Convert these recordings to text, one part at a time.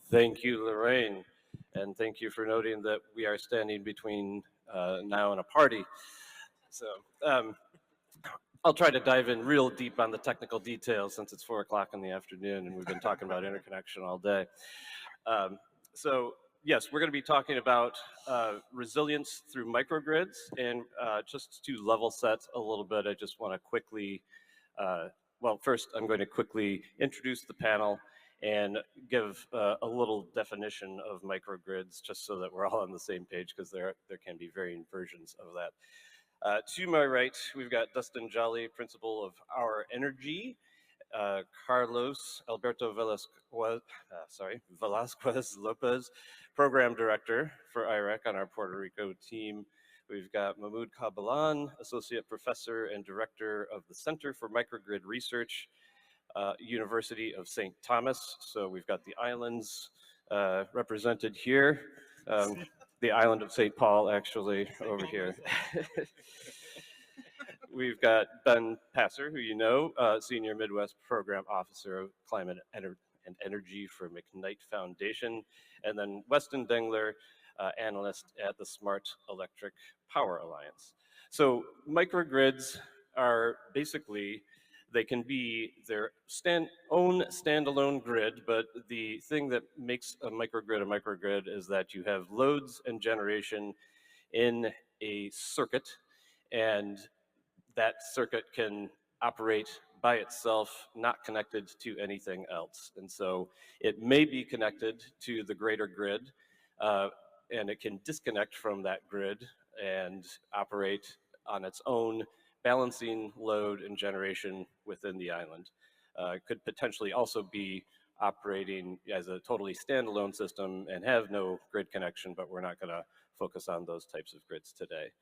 Thank you, Lorraine, and thank you for noting that we are standing between now and a party. So I'll try to dive in real deep on the technical details since it's 4 o'clock in the afternoon and we've been talking about interconnection all day. So yes, we're going to be talking about resilience through microgrids, and just to level set a little bit, I just want to quickly, well, first I'm going to quickly introduce the panel and give a little definition of microgrids just so that we're all on the same page, because there can be varying versions of that. To my right, we've got Dustin Jolly, Principal of Our Energy, Carlos Alberto Velázquez López, Program Director for IREC on our Puerto Rico team. We've got Mahmoud Kabalan, Associate Professor and Director of the Center for Microgrid Research, University of St. Thomas. So we've got the islands represented here. The island of St. Paul, actually, over here. We've got Ben Passer, who you know, Senior Midwest Program Officer of Climate and Energy for McKnight Foundation, and then Weston Dengler, Analyst at the Smart Electric Power Alliance. So microgrids are basically, they can be their own standalone grid, but the thing that makes a microgrid is that you have loads and generation in a circuit, and that circuit can operate by itself, not connected to anything else. And so it may be connected to the greater grid, and it can disconnect from that grid and operate on its own, balancing load and generation within the island. It could potentially also be operating as a totally standalone system and have no grid connection, but we're not going to focus on those types of grids today.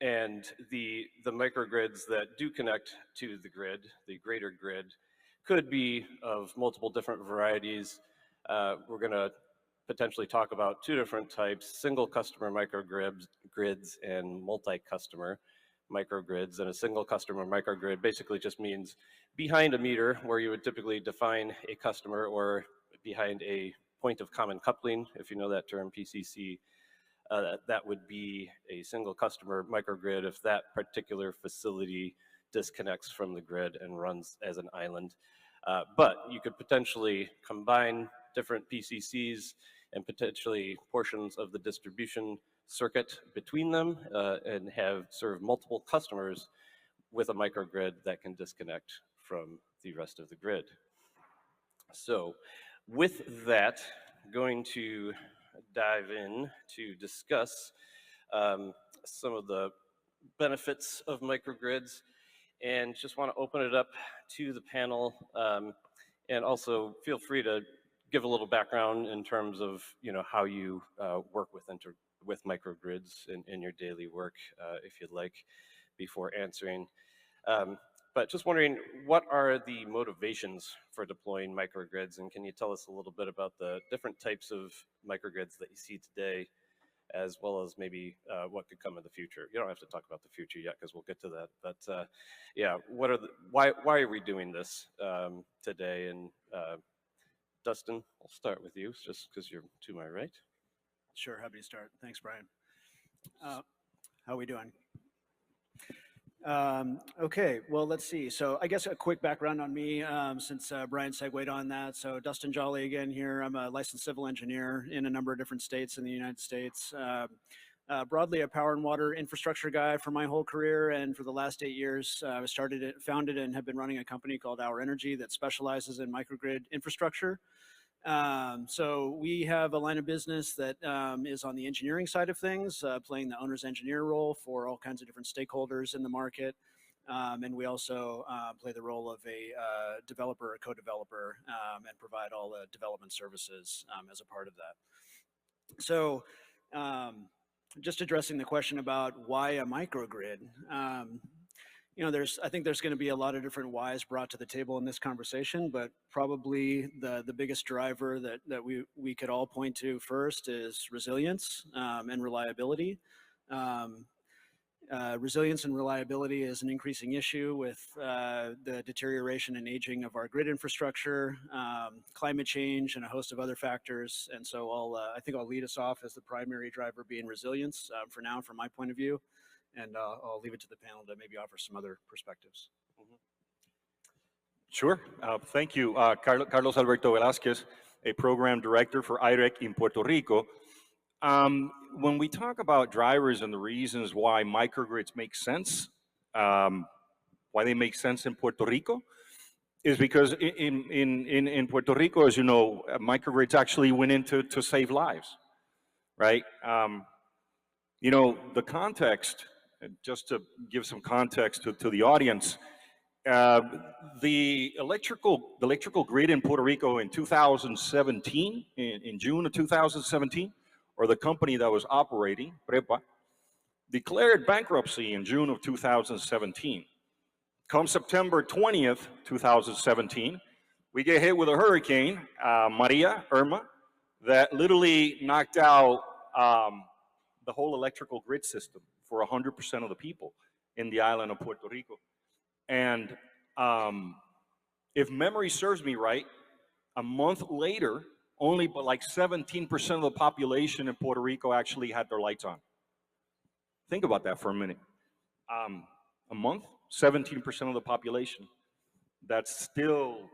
And the microgrids that do connect to the grid, the greater grid, could be of multiple different varieties. We're going to potentially talk about 2 different types: single customer microgrids and multi-customer microgrids. And a single customer microgrid basically just means behind a meter, where you would typically define a customer, or behind a point of common coupling, if you know that term, PCC. That would be a single customer microgrid if that particular facility disconnects from the grid and runs as an island. But you could potentially combine different PCCs and potentially portions of the distribution circuit between them, and serve multiple customers with a microgrid that can disconnect from the rest of the grid. So with that, I'm going to dive in to discuss some of the benefits of microgrids, and just want to open it up to the panel, and also feel free to give a little background in terms of how you work with microgrids in your daily work, if you'd like, before answering. But just wondering, what are the motivations for deploying microgrids, and can you tell us a little bit about the different types of microgrids that you see today, as well as maybe what could come in the future? You don't have to talk about the future yet, because we'll get to that. But yeah, why are we doing this today? And Dustin, I'll start with you, just because you're to my right. Sure, happy to start. Thanks, Brian. How are we doing? Okay, well, let's see. So I guess a quick background on me, since Brian segued on that. So Dustin Jolly again here. I'm a licensed civil engineer in a number of different states in the United States. Broadly a power and water infrastructure guy for my whole career, and for the last 8 years, I founded and have been running a company called Our Energy that specializes in microgrid infrastructure. So we have a line of business that is on the engineering side of things, playing the owner's engineer role for all kinds of different stakeholders in the market. And we also play the role of a developer, a co-developer, and provide all the development services as a part of that. So just addressing the question about why a microgrid. I think there's going to be a lot of different whys brought to the table in this conversation, but probably the biggest driver that we could all point to first is resilience and reliability. Resilience and reliability is an increasing issue with the deterioration and aging of our grid infrastructure, climate change, and a host of other factors. And so I think I'll lead us off as the primary driver being resilience for now, from my point of view. And I'll leave it to the panel to maybe offer some other perspectives. Sure. Thank you. Carlos Alberto Velázquez, a program director for IREC in Puerto Rico. When we talk about drivers and the reasons why microgrids make sense, why they make sense in Puerto Rico, is because in Puerto Rico, as you know, microgrids actually went into to save lives, right? You know, the context, just to give some context to the audience, the electrical grid in Puerto Rico in 2017, in June of 2017, or the company that was operating, PREPA, declared bankruptcy in June of 2017. Come September 20th, 2017, we get hit with a hurricane, Maria, Irma, that literally knocked out the whole electrical grid system for 100% of the people in the island of Puerto Rico. And if memory serves me right, a month later, only but like 17% of the population in Puerto Rico actually had their lights on. Think about that for a minute. A month, 17% of the population. That's still,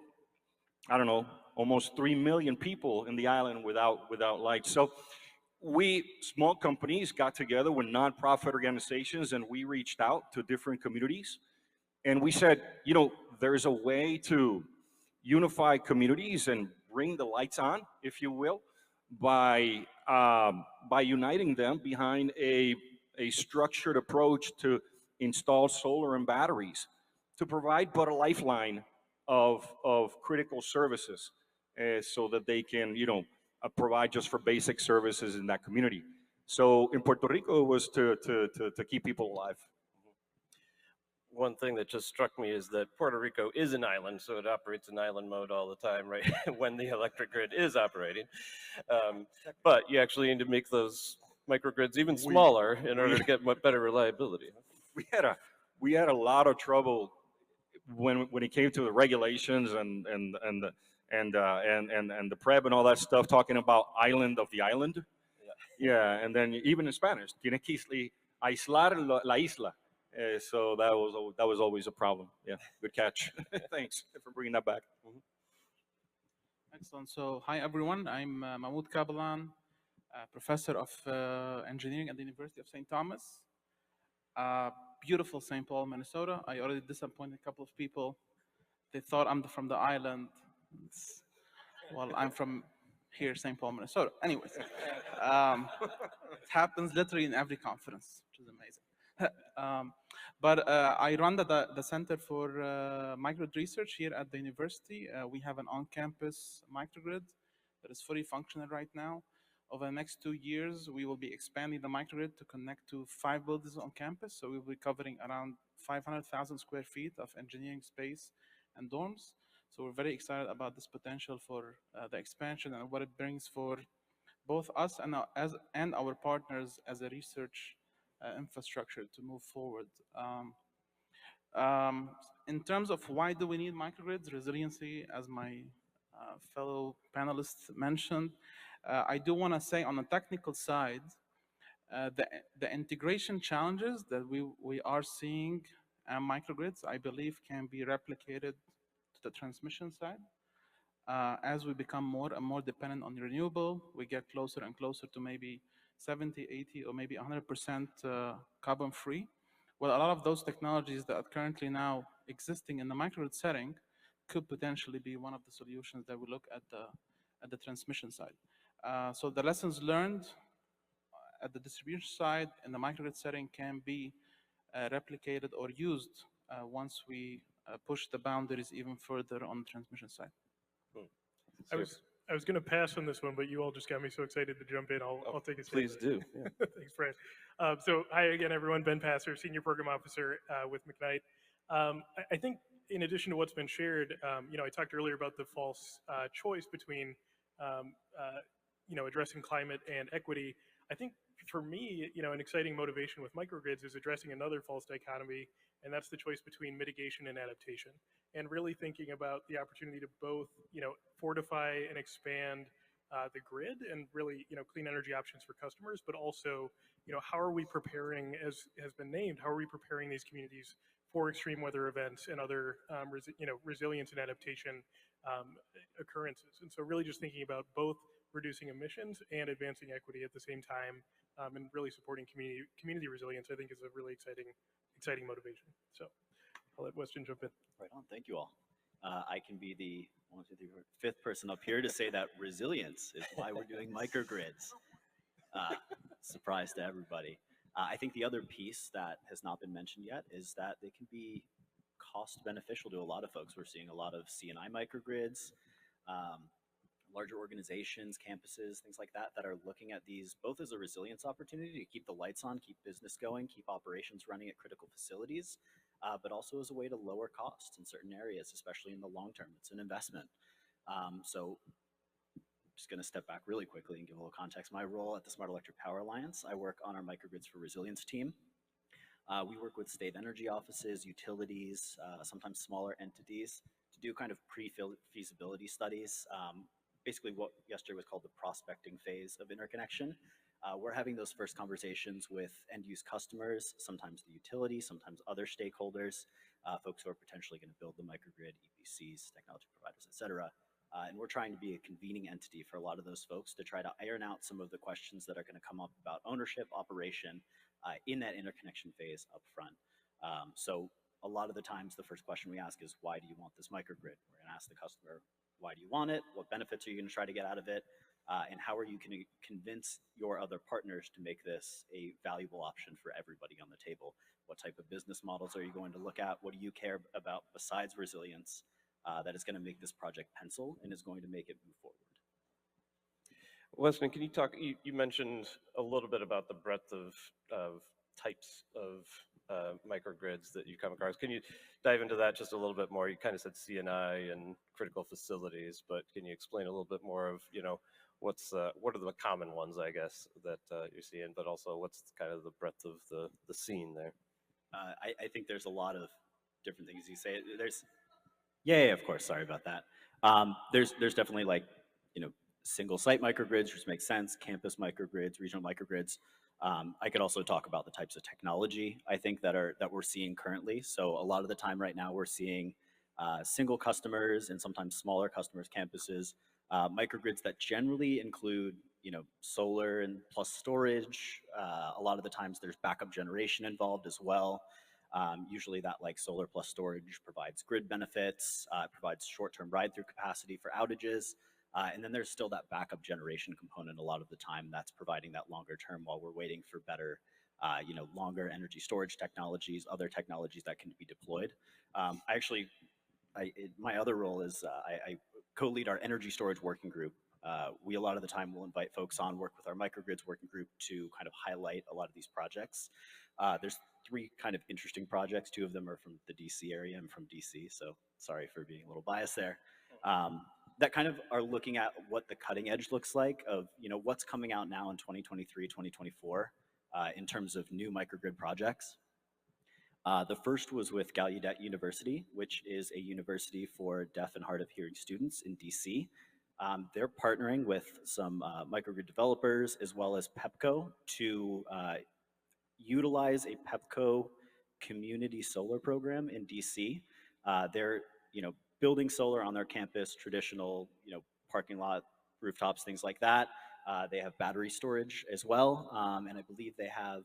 I don't know, almost 3 million people in the island without lights. So we, small companies, got together with nonprofit organizations, and we reached out to different communities. And we said, you know, there's a way to unify communities and bring the lights on, if you will, by uniting them behind a structured approach to install solar and batteries to provide but a lifeline of critical services so that they can, you know, provide just for basic services in that community. So in Puerto Rico, it was to keep people alive. One thing that just struck me is that Puerto Rico is an island, so it operates in island mode all the time, right? When the electric grid is operating. But you actually need to make those microgrids even smaller in order to get better reliability. We had a lot of trouble when it came to the regulations and the PREP and all that stuff, talking about island of the island. Yeah, and then even in Spanish, tiene que aislar la isla. So that was always a problem. Yeah, good catch. Thanks for bringing that back. Excellent. So hi everyone, I'm Mahmoud Kabalan, professor of engineering at the University of St. Thomas. Beautiful St. Paul, Minnesota. I already disappointed a couple of people. They thought I'm from the island. Well, I'm from here, St. Paul, Minnesota. Anyways, it happens literally in every conference, which is amazing. But I run the Center for Microgrid Research here at the university. We have an on-campus microgrid that is fully functional right now. Over the next 2 years, we will be expanding the microgrid to connect to 5 buildings on campus. So we'll be covering around 500,000 square feet of engineering space and dorms. So we're very excited about this potential for the expansion and what it brings for both us and our partners as a research infrastructure to move forward. In terms of why do we need microgrids, resiliency, as my fellow panelists mentioned, I do want to say on the technical side, the integration challenges that we are seeing microgrids, I believe, can be replicated to the transmission side. As we become more and more dependent on renewable, we get closer and closer to maybe 70, 80, or maybe 100% carbon free. Well, a lot of those technologies that are currently now existing in the microgrid setting could potentially be one of the solutions that we look at the transmission side. So the lessons learned at the distribution side in the microgrid setting can be replicated or used once we push the boundaries even further on the transmission side. I was going to pass on this one, but you all just got me so excited to jump in. I'll take a stab. Please do. Yeah. Thanks, Brian. So hi again, everyone. Ben Passer, Senior Program Officer with McKnight. I think in addition to what's been shared, you know, I talked earlier about the false choice between, you know, addressing climate and equity. I think for me, an exciting motivation with microgrids is addressing another false dichotomy, and that's the choice between mitigation and adaptation, and really thinking about the opportunity to both, fortify and expand the grid and really, clean energy options for customers, but also, how are we preparing, as has been named, how are we preparing these communities for extreme weather events and other, resilience and adaptation occurrences. And so really just thinking about both reducing emissions and advancing equity at the same time, and really supporting community resilience, I think is a really exciting motivation. So I'll let Weston jump in. Right on. Thank you all. I can be the fifth person up here to say that resilience is why we're doing microgrids. Surprise to everybody. I think the other piece that has not been mentioned yet is that they can be cost beneficial to a lot of folks. We're seeing a lot of C&I microgrids, larger organizations, campuses, things like that, that are looking at these both as a resilience opportunity to keep the lights on, keep business going, keep operations running at critical facilities, but also as a way to lower costs in certain areas, especially in the long term. It's an investment. So just going to step back really quickly and give a little context. My role at the Smart Electric Power Alliance, I work on our Microgrids for Resilience team. We work with state energy offices, utilities, sometimes smaller entities to do kind of pre-feasibility studies. Basically what yesterday was called the prospecting phase of interconnection. We're having those first conversations with end-use customers, sometimes the utility, sometimes other stakeholders, folks who are potentially going to build the microgrid, EPCs, technology providers, et cetera. And we're trying to be a convening entity for a lot of those folks to try to iron out some of the questions that are going to come up about ownership, operation, in that interconnection phase up front. So a lot of the times the first question we ask is, why do you want this microgrid? We're going to ask the customer, why do you want it? What benefits are you going to try to get out of it? And how are you going to convince your other partners to make this a valuable option for everybody on the table? What type of business models are you going to look at? What do you care about besides resilience that is going to make this project pencil and is going to make it move forward? Weston, can you talk, you mentioned a little bit about the breadth of types of microgrids that you come across. Can you dive into that just a little bit more? You kind of said C&I and critical facilities, but can you explain a little bit more of, what are the common ones, I guess, that you're seeing, but also what's kind of the breadth of the scene there? I think there's a lot of different things you say. Yeah, of course. Sorry about that. There's definitely like, single site microgrids, which makes sense, campus microgrids, regional microgrids. I could also talk about the types of technology I think that we're seeing currently. So a lot of the time right now we're seeing single customers and sometimes smaller customers, campuses, microgrids that generally include, solar and plus storage. A lot of the times there's backup generation involved as well. Usually that like solar plus storage provides grid benefits, provides short-term ride-through capacity for outages. And then there's still that backup generation component a lot of the time that's providing that longer term while we're waiting for better, longer energy storage technologies, other technologies that can be deployed. My other role is I co-lead our energy storage working group. We a lot of the time will invite folks on, work with our microgrids working group to kind of highlight a lot of these projects. There's 3 kind of interesting projects. 2 of them are from the DC area. I'm from DC, so sorry for being a little biased there. That kind of are looking at what the cutting edge looks like of, what's coming out now in 2023, 2024 in terms of new microgrid projects. The first was with Gallaudet University, which is a university for deaf and hard of hearing students in DC. They're partnering with some microgrid developers as well as PEPCO to utilize a PEPCO community solar program in DC. They're, building solar on their campus, traditional, parking lot, rooftops, things like that. They have battery storage as well. And I believe they have,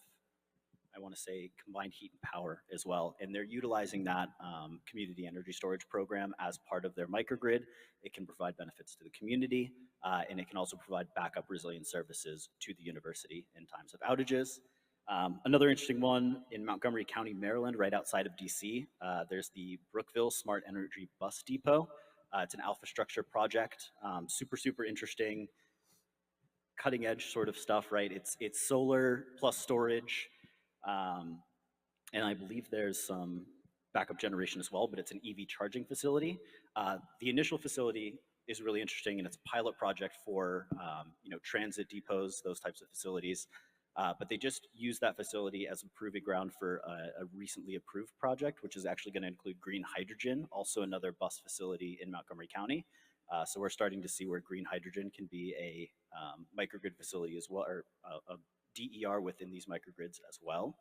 I want to say, combined heat and power as well. And they're utilizing that community energy storage program as part of their microgrid. It can provide benefits to the community, and it can also provide backup resilient services to the university in times of outages. Another interesting one in Montgomery County, Maryland, right outside of DC, there's the Brookville Smart Energy Bus Depot. It's an alpha structure project, super interesting, cutting edge sort of stuff, right? It's solar plus storage, and I believe there's some backup generation as well, but it's an EV charging facility. The initial facility is really interesting, and it's a pilot project for transit depots, those types of facilities. But they just used that facility as a proving ground for a recently approved project, which is actually going to include green hydrogen, also another bus facility in Montgomery County. So we're starting to see where green hydrogen can be a microgrid facility as well, or a DER within these microgrids as well.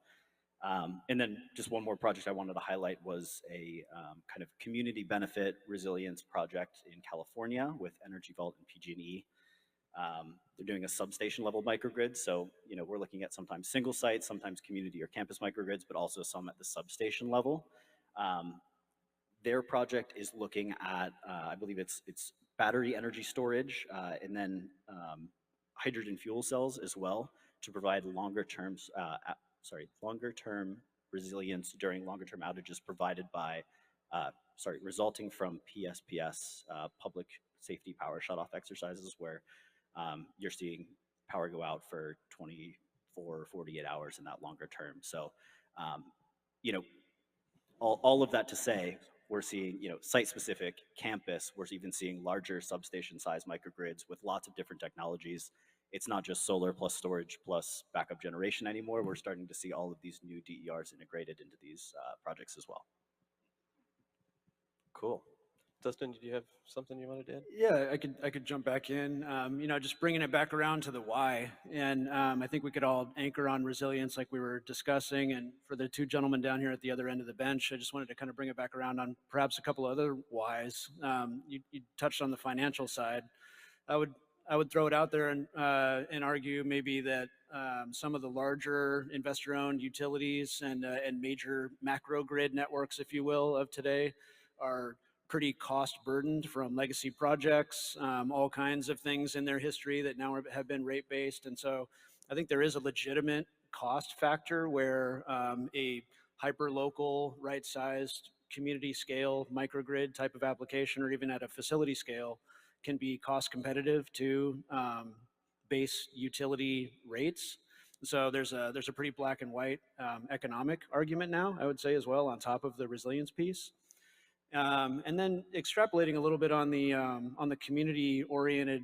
And then just one more project I wanted to highlight was a kind of community benefit resilience project in California with Energy Vault and PG&E. They're doing a substation level microgrid. So, we're looking at sometimes single sites, sometimes community or campus microgrids, but also some at the substation level. Their project is looking at, I believe it's battery energy storage, and then hydrogen fuel cells as well to provide longer term resilience during longer term outages provided by, resulting from PSPS, public safety power shutoff exercises where you're seeing power go out for 24 or 48 hours in that longer term. So, all of that to say, we're seeing, site-specific, campus, we're even seeing larger substation-size microgrids with lots of different technologies. It's not just solar plus storage plus backup generation anymore. We're starting to see all of these new DERs integrated into these projects as well. Cool. Dustin, did you have something you wanted to add? Yeah, I could jump back in. Just bringing it back around to the why, and I think we could all anchor on resilience like we were discussing. And for the two gentlemen down here at the other end of the bench, I just wanted to kind of bring it back around on perhaps a couple other whys. You touched on the financial side. I would throw it out there and argue maybe that some of the larger investor-owned utilities and major macro grid networks, if you will, of today are pretty cost burdened from legacy projects, all kinds of things in their history that now have been rate based. And so I think there is a legitimate cost factor where a hyper local, right sized community scale microgrid type of application, or even at a facility scale, can be cost competitive to base utility rates. So there's a pretty black and white economic argument now, I would say, as well, on top of the resilience piece. And then extrapolating a little bit on the community-oriented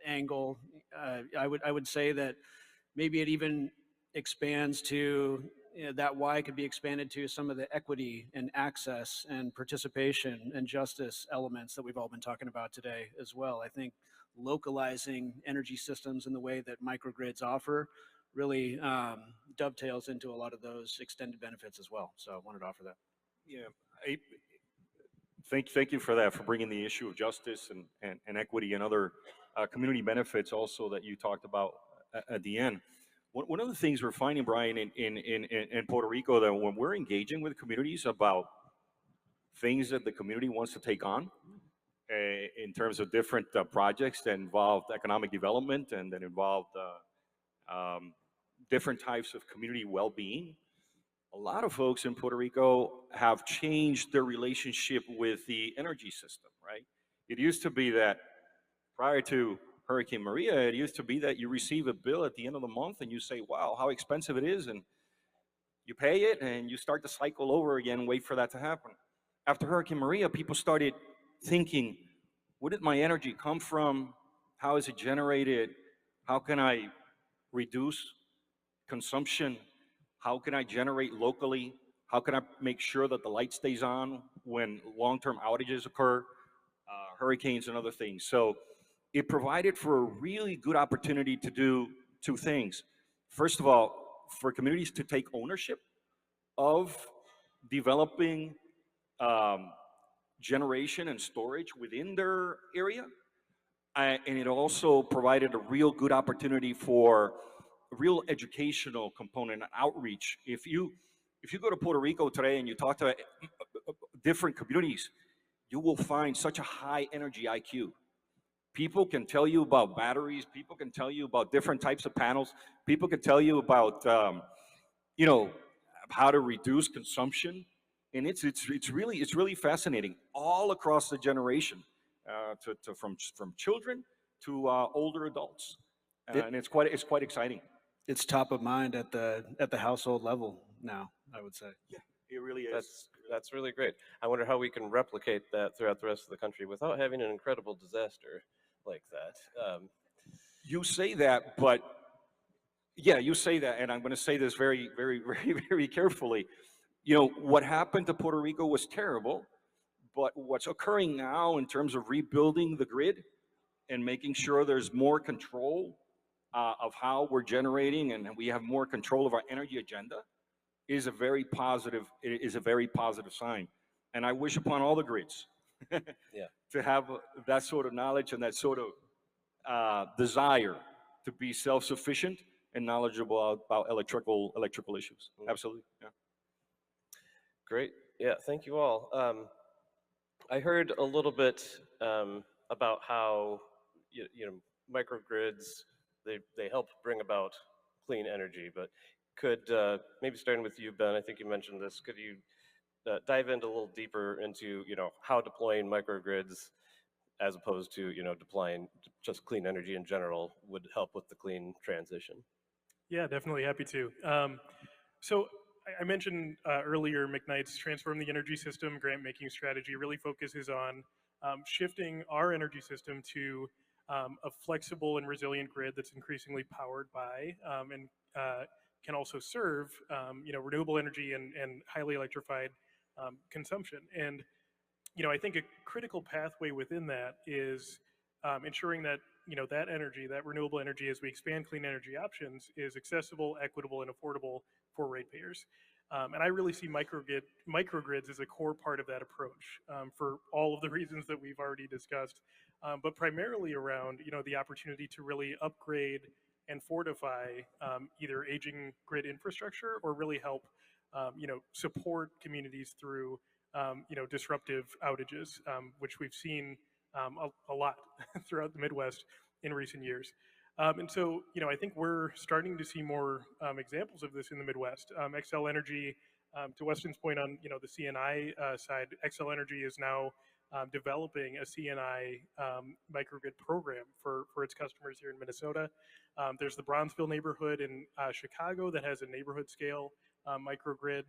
angle, I would say that maybe it even expands to that why could be expanded to some of the equity and access and participation and justice elements that we've all been talking about today as well. I think localizing energy systems in the way that microgrids offer really dovetails into a lot of those extended benefits as well. So I wanted to offer that. Yeah, thank you for that, for bringing the issue of justice and equity and other community benefits also that you talked about at the end. One of the things we're finding, Brian, in Puerto Rico, that when we're engaging with communities about things that the community wants to take on in terms of different projects that involve economic development and that involve different types of community well-being, a lot of folks in Puerto Rico have changed their relationship with the energy system, right? It used to be that prior to Hurricane Maria, it used to be that you receive a bill at the end of the month and you say, wow, how expensive it is. And you pay it and you start to cycle over again and wait for that to happen. After Hurricane Maria, people started thinking, where did my energy come from? How is it generated? How can I reduce consumption? How can I generate locally? How can I make sure that the light stays on when long-term outages occur, hurricanes and other things? So it provided for a really good opportunity to do two things. First of all, for communities to take ownership of developing generation and storage within their area. And it also provided a real good opportunity for a real educational component and outreach. If you go to Puerto Rico today and you talk to different communities, you will find such a high energy IQ. People can tell you about batteries. People can tell you about different types of panels. People can tell you about, how to reduce consumption. And it's really fascinating all across the generation, from children to older adults. And it's quite exciting. It's top of mind at the household level now, I would say. Yeah, it really is. That's really great. I wonder how we can replicate that throughout the rest of the country without having an incredible disaster like that. You say that, but yeah, you say that, and I'm going to say this very, very, very, very carefully. You know, what happened to Puerto Rico was terrible, but what's occurring now in terms of rebuilding the grid and making sure there's more control of how we're generating and we have more control of our energy agenda is a very positive, sign. And I wish upon all the grids Yeah. to have that sort of knowledge and that sort of desire to be self-sufficient and knowledgeable about electrical issues. Absolutely. Yeah. Great. Yeah, thank you all. I heard a little bit about how you know microgrids they help bring about clean energy, but could maybe starting with you, Ben, I think you mentioned this. Could you dive into a little deeper into how deploying microgrids as opposed to deploying just clean energy in general would help with the clean transition? Yeah, definitely happy to. So I mentioned earlier McKnight's Transform the Energy System grant-making strategy really focuses on shifting our energy system to a flexible and resilient grid that's increasingly powered by and can also serve renewable energy and highly electrified consumption. And I think a critical pathway within that is ensuring that that energy, that renewable energy, as we expand clean energy options, is accessible, equitable, and affordable for ratepayers. And I really see microgrids as a core part of that approach for all of the reasons that we've already discussed, but primarily around the opportunity to really upgrade and fortify either aging grid infrastructure or really help support communities through disruptive outages, which we've seen a lot throughout the Midwest in recent years. And so, I think we're starting to see more examples of this in the Midwest. Xcel Energy, to Weston's point on, the CNI side, Xcel Energy is now developing a CNI microgrid program for its customers here in Minnesota. There's the Bronzeville neighborhood in Chicago that has a neighborhood scale microgrid.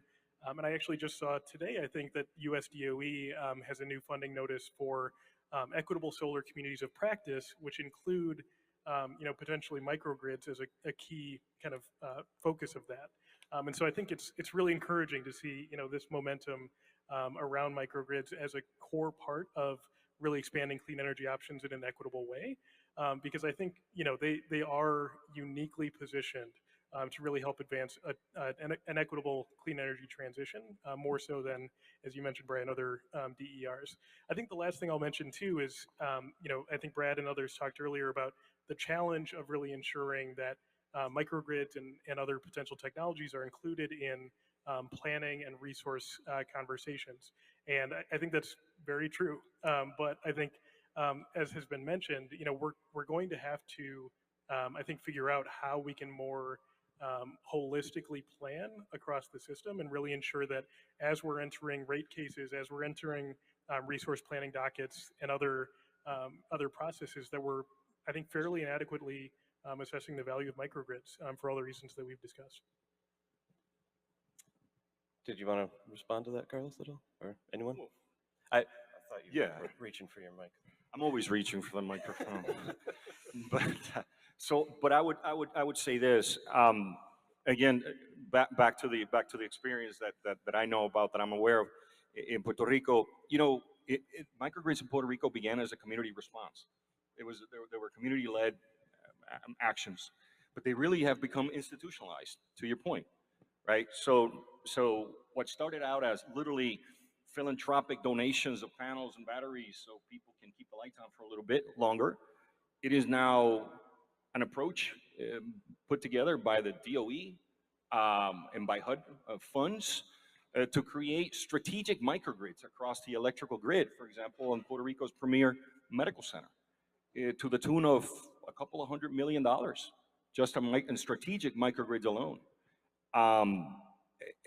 And I actually just saw today, I think, that USDOE has a new funding notice for equitable solar communities of practice, which include, potentially microgrids as a key kind of focus of that. And so I think it's really encouraging to see, this momentum around microgrids as a core part of really expanding clean energy options in an equitable way, because I think, they are uniquely positioned to really help advance an equitable clean energy transition, more so than, as you mentioned, Brian, other DERs. I think the last thing I'll mention too is, I think Brad and others talked earlier about the challenge of really ensuring that microgrids and other potential technologies are included in planning and resource conversations. And I think that's very true. But I think, as has been mentioned, we're going to have to, I think, figure out how we can more holistically plan across the system and really ensure that as we're entering rate cases, as we're entering resource planning dockets and other processes, that we're, I think, fairly and adequately assessing the value of microgrids for all the reasons that we've discussed. Did you want to respond to that, Carlos, at all, or anyone? I thought you were reaching for your mic. I'm always reaching for the microphone. But I would say this again, back to the experience that I know about, that I'm aware of in Puerto Rico. Microgrids in Puerto Rico began as a community response. There were community-led actions, but they really have become institutionalized. To your point, right? So what started out as literally philanthropic donations of panels and batteries so people can keep the lights on for a little bit longer, it is now an approach put together by the DOE and by HUD funds to create strategic microgrids across the electrical grid, for example, in Puerto Rico's premier medical center, to the tune of a couple of $100 million just in strategic microgrids alone.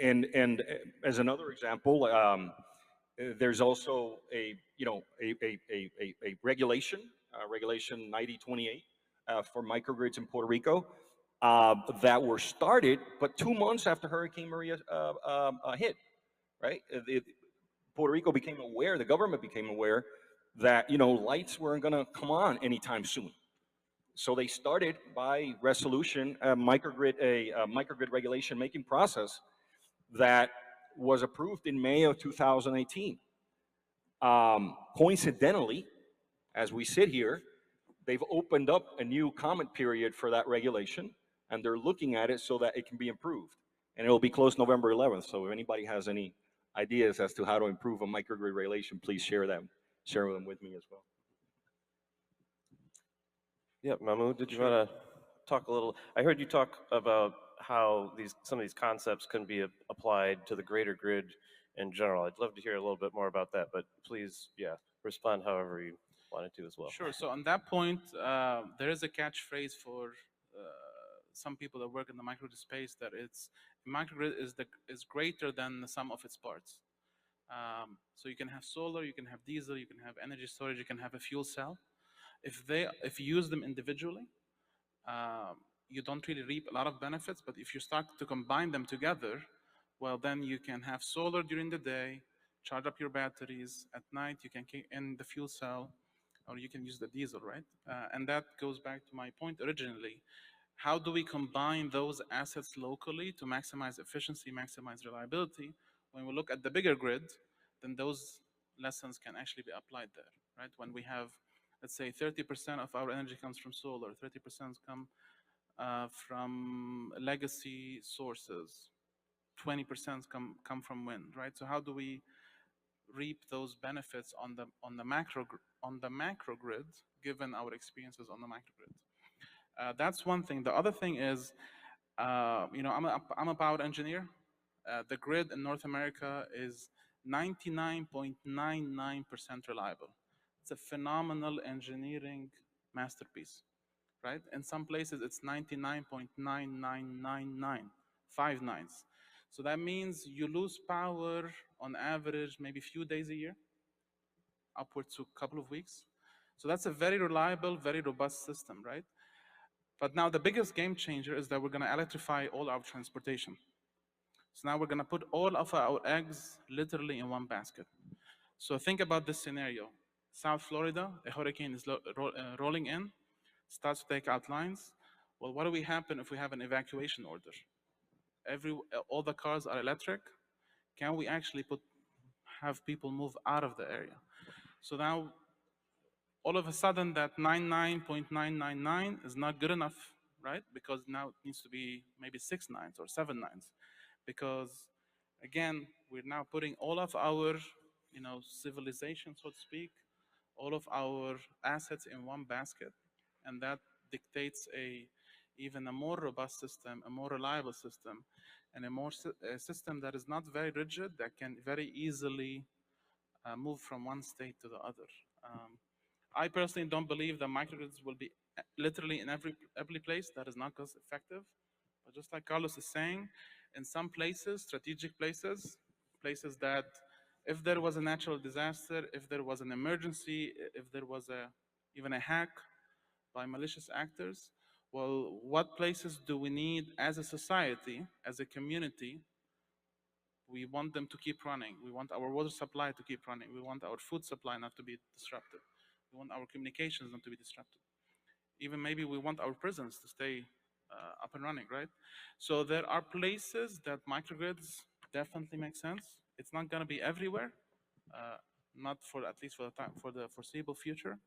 And as another example, there's also a regulation 9028 for microgrids in Puerto Rico that were started, but 2 months after Hurricane Maria hit, right? Puerto Rico became aware, the government became aware that, lights weren't gonna come on anytime soon. So they started by resolution, a microgrid regulation making process that was approved in May of 2018. Coincidentally, as we sit here, they've opened up a new comment period for that regulation, and they're looking at it so that it can be improved. And it will be closed November 11th. So if anybody has any ideas as to how to improve a microgrid regulation, please share them with me as well. Yeah, Mahmoud, did you want to talk a little? I heard you talk about how some of these concepts can be applied to the greater grid in general. I'd love to hear a little bit more about that, but please, yeah, respond however you wanted to as well. Sure. So on that point, there is a catchphrase for some people that work in the microgrid space that microgrid is greater than the sum of its parts. So you can have solar, you can have diesel, you can have energy storage, you can have a fuel cell. If you use them individually, you don't really reap a lot of benefits. But if you start to combine them together, well, then you can have solar during the day, charge up your batteries. At night, you can kick in the fuel cell, or you can use the diesel, right? And that goes back to my point originally. How do we combine those assets locally to maximize efficiency, maximize reliability? When we look at the bigger grid, then those lessons can actually be applied there, right? When we have, let's say, 30% of our energy comes from solar, 30% come from legacy sources, 20% come from wind, right? So how do we reap those benefits on the macro grid, given our experiences on the microgrid? That's one thing. The other thing is, I'm a power engineer. The grid in North America is 99.99% reliable. It's a phenomenal engineering masterpiece, right? In some places, it's 99.9999, 5 nines. So that means you lose power on average maybe a few days a year, upwards to a couple of weeks. So that's a very reliable, very robust system, right? But now the biggest game changer is that we're going to electrify all our transportation. So now we're going to put all of our eggs literally in one basket. So think about this scenario. South Florida, a hurricane is rolling in, starts to take out lines. Well, what will happen if we have an evacuation order? All the cars are electric. Can we actually have people move out of the area? So now, all of a sudden, that 99.999 is not good enough, right? Because now it needs to be maybe 6 nines or 7 nines. Because again, we're now putting all of our, civilization, so to speak, all of our assets in one basket, and that dictates even a more robust system, a more reliable system, and a system that is not very rigid, that can very easily move from one state to the other. I personally don't believe that microgrids will be literally in every place. That is not cost effective. But just like Carlos is saying, in some places, strategic places that if there was a natural disaster, if there was an emergency, if there was even a hack by malicious actors, well, what places do we need as a society, as a community? We want them to keep running. We want our water supply to keep running. We want our food supply not to be disrupted. We want our communications not to be disrupted. Even maybe we want our prisons to stay up and running, right? So there are places that microgrids definitely make sense. It's not going to be everywhere, not for at least for the foreseeable future.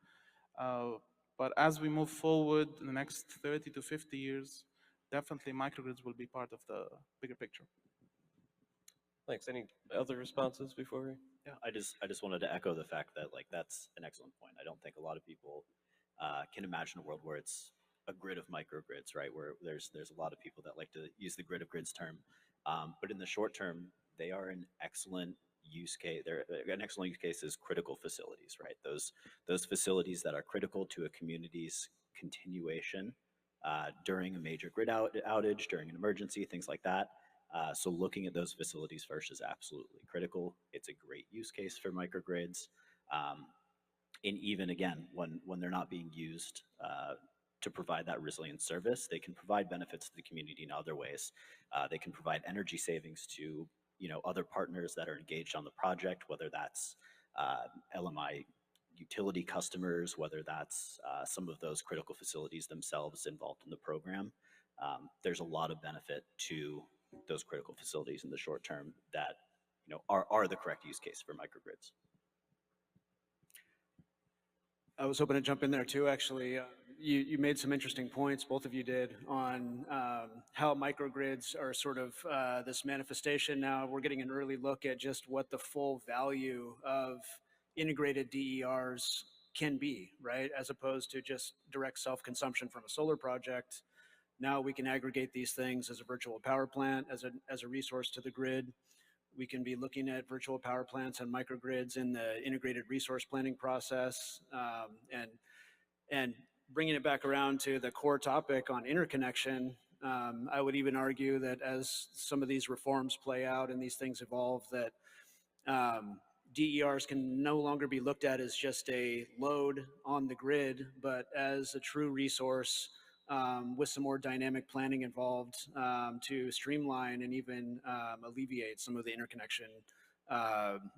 But as we move forward in the next 30 to 50 years, definitely microgrids will be part of the bigger picture. Thanks. Any other responses before we? Yeah, I just wanted to echo the fact that that's an excellent point. I don't think a lot of people can imagine a world where it's a grid of microgrids, right? Where there's a lot of people that like to use the grid of grids term, but in the short term, they are an excellent use case. They're an excellent use case is critical facilities, right? Those facilities that are critical to a community's continuation during a major grid outage, during an emergency, things like that. So looking at those facilities first is absolutely critical. It's a great use case for microgrids. And even again, when they're not being used to provide that resilient service, they can provide benefits to the community in other ways. They can provide energy savings to other partners that are engaged on the project, whether that's LMI utility customers, whether that's some of those critical facilities themselves involved in the program. There's a lot of benefit to those critical facilities in the short term that are the correct use case for microgrids. I was hoping to jump in there too, actually. You made some interesting points, both of you did, on how microgrids are sort of this manifestation now. We're getting an early look at just what the full value of integrated DERs can be, right? As opposed to just direct self-consumption from a solar project. Now we can aggregate these things as a virtual power plant, as a resource to the grid. We can be looking at virtual power plants and microgrids in the integrated resource planning process, and bringing it back around to the core topic on interconnection. I would even argue that as some of these reforms play out and these things evolve, that DERs can no longer be looked at as just a load on the grid, but as a true resource with some more dynamic planning involved to streamline and even alleviate some of the interconnection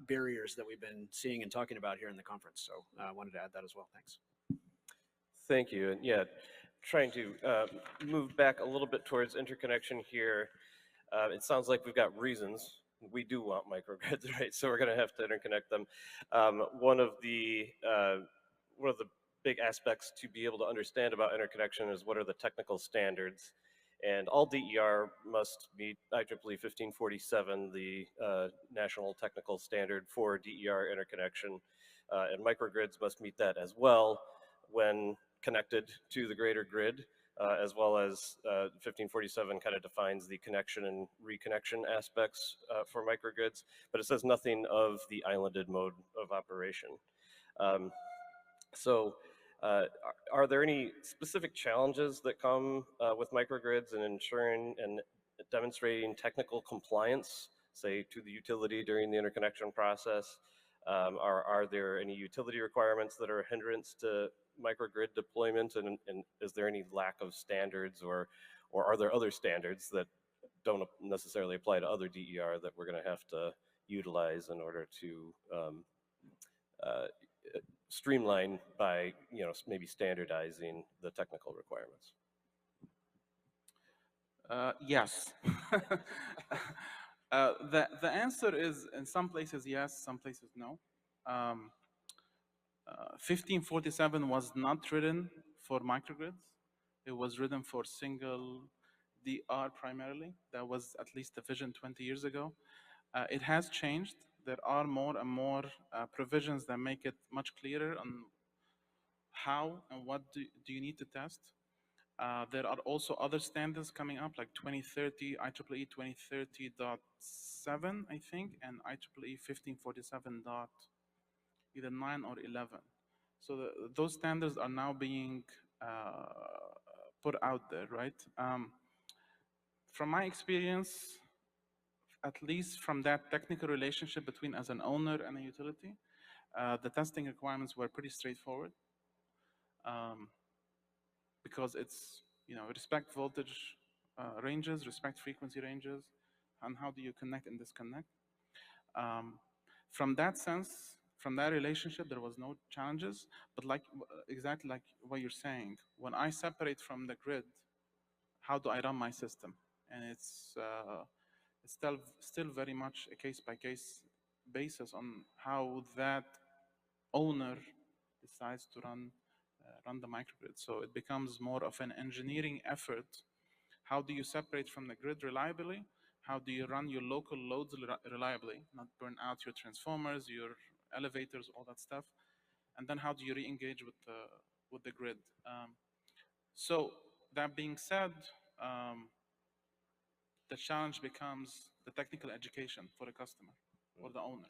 barriers that we've been seeing and talking about here in the conference. So I wanted to add that as well. Thanks. Thank you. And yeah, trying to move back a little bit towards interconnection here. It sounds like we've got reasons. We do want microgrids, right? So we're going to have to interconnect them. One of the big aspects to be able to understand about interconnection is what are the technical standards. And all DER must meet IEEE 1547, the national technical standard for DER interconnection. And microgrids must meet that as well when connected to the greater grid, as well as 1547 kind of defines the connection and reconnection aspects for microgrids, but it says nothing of the islanded mode of operation. Are there any specific challenges that come with microgrids and ensuring and demonstrating technical compliance, say, to the utility during the interconnection process? Are there any utility requirements that are a hindrance to microgrid deployment, and is there any lack of standards, or are there other standards that don't necessarily apply to other DER that we're going to have to utilize in order to streamline by maybe standardizing the technical requirements? Yes. The answer is in some places yes, some places no. 1547 was not written for microgrids. It was written for single DR primarily. That was at least the vision 20 years ago. It has changed. There are more and more provisions that make it much clearer on how and what do you need to test. There are also other standards coming up, like 2030, IEEE 2030.7, I think, and IEEE 1547. Either 9 or 11. So those standards are now being put out there, right? From my experience, at least from that technical relationship between as an owner and a utility, the testing requirements were pretty straightforward. Because it's, respect voltage ranges, respect frequency ranges, and how do you connect and disconnect. From that sense, from that relationship, there was no challenges, but exactly like what you're saying, when I separate from the grid, how do I run my system? And it's still very much a case-by-case basis on how that owner decides to run the microgrid. So it becomes more of an engineering effort. How do you separate from the grid reliably? How do you run your local loads reliably, not burn out your transformers, your elevators, all that stuff? And then how do you re-engage with the grid? So that being said, the challenge becomes the technical education for the customer or the owner.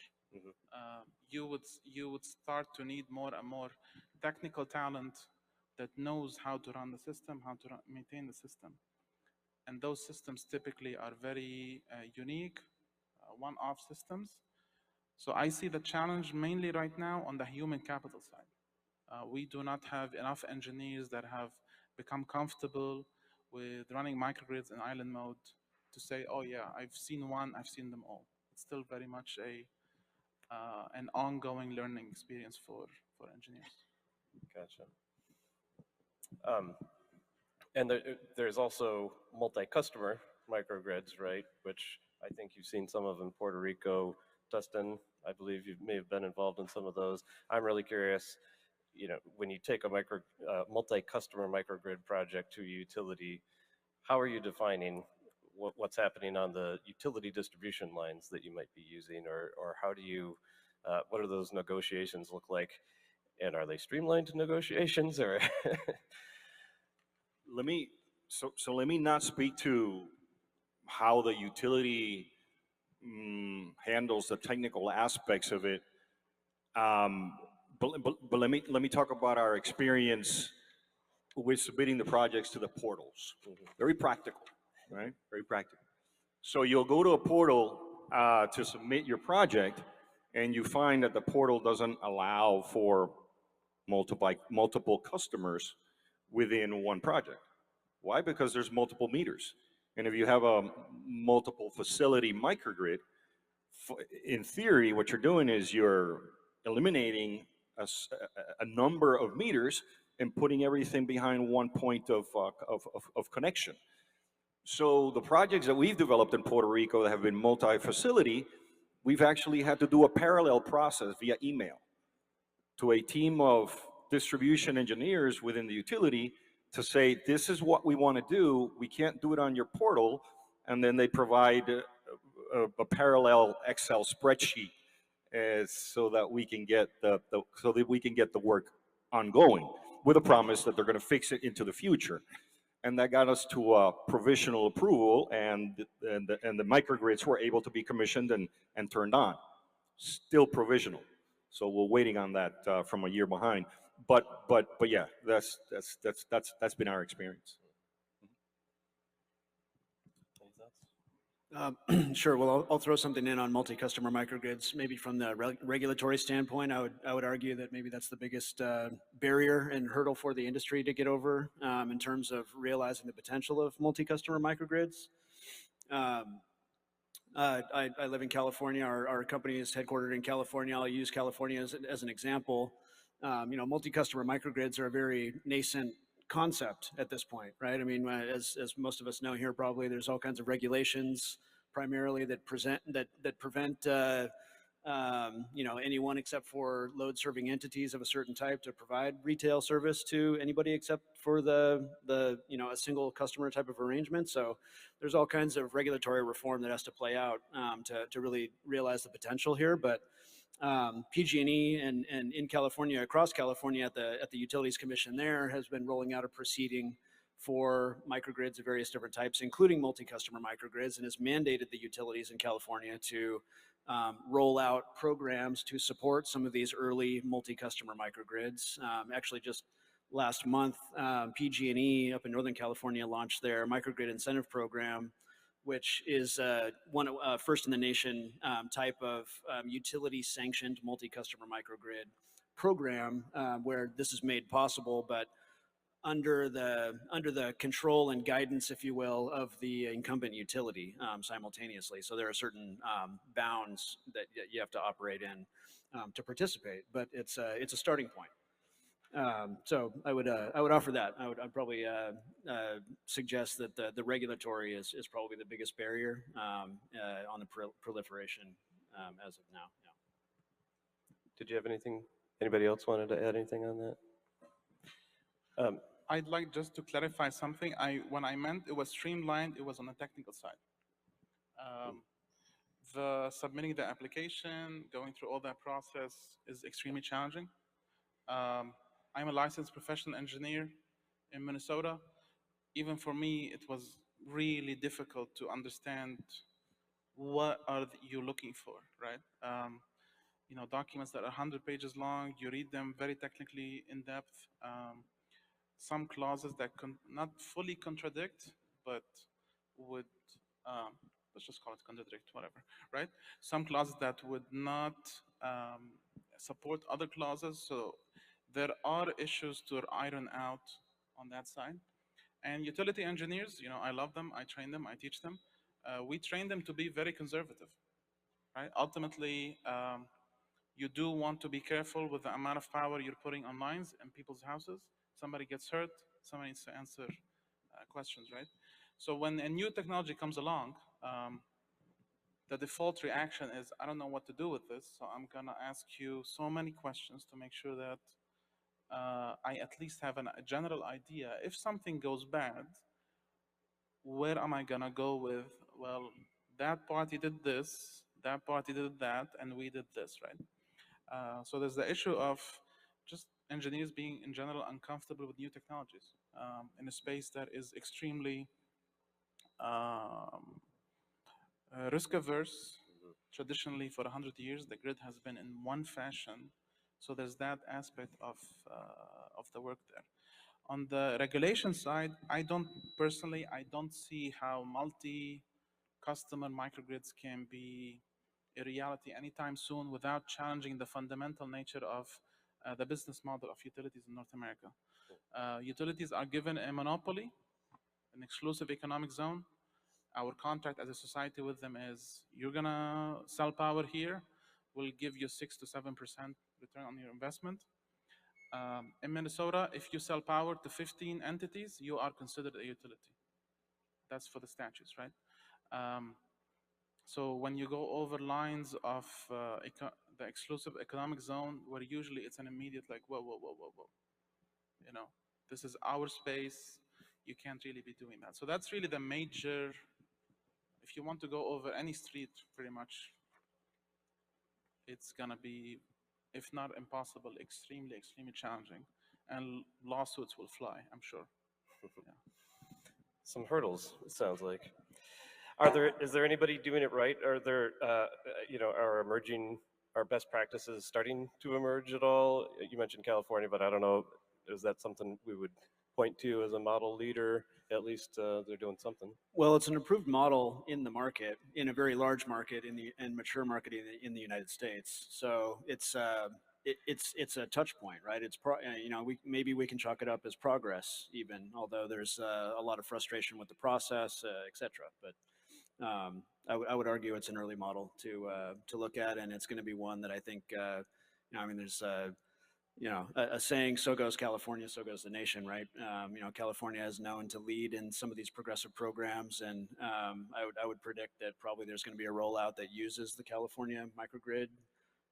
You would start to need more and more technical talent that knows how to run the system, how to maintain the system. And those systems typically are very unique, one-off systems. So I see the challenge mainly right now on the human capital side. We do not have enough engineers that have become comfortable with running microgrids in island mode to say, oh yeah, I've seen one, I've seen them all. it's still very much an ongoing learning experience for engineers. Gotcha. And there's also multi-customer microgrids, right? Which I think you've seen some of in Puerto Rico. Dustin, I believe you may have been involved in some of those. I'm really curious, when you take a multi-customer microgrid project to a utility, how are you defining what's happening on the utility distribution lines that you might be using, or how do you, what do those negotiations look like? And are they streamlined negotiations, or? Let me not speak to how the utility handles the technical aspects of it. But let me talk about our experience with submitting the projects to the portals. Very practical, right? Very practical. So you'll go to a portal to submit your project, and you find that the portal doesn't allow for multiple customers within one project. Why? Because there's multiple meters. And if you have a multiple facility microgrid, in theory, what you're doing is you're eliminating a number of meters and putting everything behind one point of connection. So the projects that we've developed in Puerto Rico that have been multi-facility, we've actually had to do a parallel process via email to a team of distribution engineers within the utility to say, this is what we want to do. We can't do it on your portal. And then they provide a parallel Excel spreadsheet so that we can get the work ongoing, with a promise that they're going to fix it into the future. And that got us to a provisional approval, and the microgrids were able to be commissioned and turned on. Still provisional. So we're waiting on that from a year behind. But yeah, that's been our experience. Sure. Well, I'll throw something in on multi-customer microgrids. Maybe from the regulatory standpoint, I would argue that maybe that's the biggest barrier and hurdle for the industry to get over in terms of realizing the potential of multi-customer microgrids. I live in California. Our company is headquartered in California. I'll use California as an example. Multi-customer microgrids are a very nascent concept at this point, right? I mean, as most of us know here, probably there's all kinds of regulations, primarily that prevent anyone except for load-serving entities of a certain type to provide retail service to anybody except for a single customer type of arrangement. So there's all kinds of regulatory reform that has to play out to really realize the potential here. But PG&E and in California, across California at the Utilities Commission there has been rolling out a proceeding for microgrids of various different types, including multi-customer microgrids, and has mandated the utilities in California to roll out programs to support some of these early multi-customer microgrids. Actually, just last month, PG&E up in Northern California launched their microgrid incentive program, which is first in the nation type of utility-sanctioned multi-customer microgrid program, where this is made possible, but under the control and guidance, if you will, of the incumbent utility simultaneously. So there are certain bounds that you have to operate in to participate, but it's a starting point. So I would offer that. I'd probably suggest that the regulatory is probably the biggest barrier on the proliferation as of now. Yeah. Did you have anything? Anybody else wanted to add anything on that? I'd like just to clarify something. When I meant it was streamlined, it was on the technical side. The submitting the application, going through all that process is extremely challenging. I'm a licensed professional engineer in Minnesota. Even for me, it was really difficult to understand what are you looking for, right? Documents that are 100 pages long, you read them very technically in depth. Some clauses that not fully contradict, but would, let's just call it contradict, whatever, right? Some clauses that would not support other clauses. So there are issues to iron out on that side. And utility engineers, I love them, I train them, I teach them. We train them to be very conservative. right? Ultimately, you do want to be careful with the amount of power you're putting on lines in people's houses. Somebody gets hurt, somebody needs to answer questions, right? So when a new technology comes along, the default reaction is, I don't know what to do with this, so I'm gonna ask you so many questions to make sure that I at least have a general idea. If something goes bad, where am I gonna go with, well, that party did this, that party did that, and we did this, right? So there's the issue of just engineers being in general uncomfortable with new technologies in a space that is extremely risk averse. Traditionally, for 100 years, the grid has been in one fashion. So there's that aspect of the work there. On the regulation side, I don't see how multi-customer microgrids can be a reality anytime soon without challenging the fundamental nature of the business model of utilities in North America. Utilities are given a monopoly, an exclusive economic zone. Our contract as a society with them is, you're gonna sell power here, we'll give you 6 to 7% return on your investment. In Minnesota, if you sell power to 15 entities, you are considered a utility. That's for the statutes, right? So when you go over lines of the exclusive economic zone, where usually it's an immediate like, whoa, whoa, whoa, whoa, whoa. You know, this is our space. You can't really be doing that. So that's really the major, if you want to go over any street, pretty much, it's gonna be, if not impossible, extremely, extremely challenging. And lawsuits will fly, I'm sure. Yeah. Some hurdles, it sounds like. Is there anybody doing it right? Are there, are best practices starting to emerge at all? You mentioned California, but I don't know, is that something we would point to as a model leader? At least they're doing something. Well, it's an approved model in the market, in a very large market and mature market in the United States. So it's a touch point, right? It's maybe we can chalk it up as progress even, although there's a lot of frustration with the process, et cetera. But I would argue it's an early model to look at, and it's going to be one that I think there's a saying, so goes California, so goes the nation, right? California is known to lead in some of these progressive programs, and I would predict that probably there's going to be a rollout that uses the California microgrid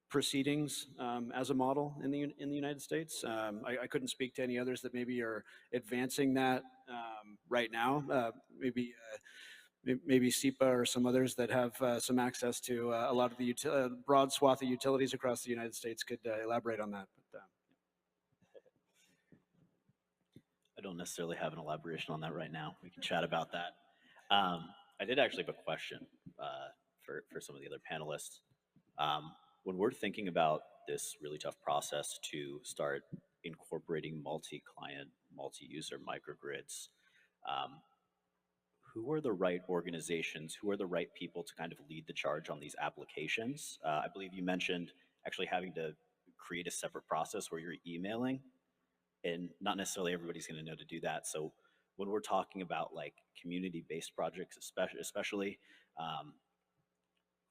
proceedings as a model in the United States. I couldn't speak to any others that maybe are advancing that right now. Maybe SEPA or some others that have some access to a lot of the broad swath of utilities across the United States could elaborate on that. But, I don't necessarily have an elaboration on that right now. We can chat about that. I did actually have a question for some of the other panelists. When we're thinking about this really tough process to start incorporating multi-client, multi-user microgrids, who are the right organizations, who are the right people to kind of lead the charge on these applications? I believe you mentioned actually having to create a separate process where you're emailing, and not necessarily everybody's going to know to do that. So when we're talking about like community-based projects, especially,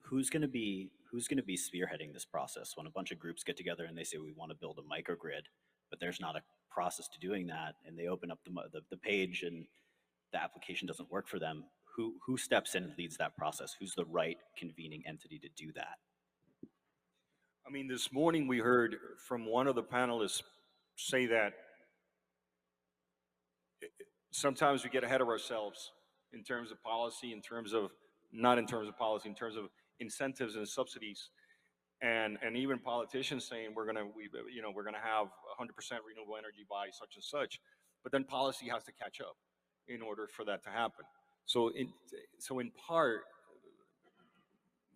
who's going to be spearheading this process when a bunch of groups get together and they say we want to build a microgrid, but there's not a process to doing that, and they open up the page and the application doesn't work for them? Who steps in and leads that process? Who's the right convening entity to do that? I mean, this morning we heard from one of the panelists say that sometimes we get ahead of ourselves in terms of policy, not in terms of policy, in terms of incentives and subsidies, and even politicians saying we're gonna have 100% renewable energy by such and such, but then policy has to catch up in order for that to happen. So in part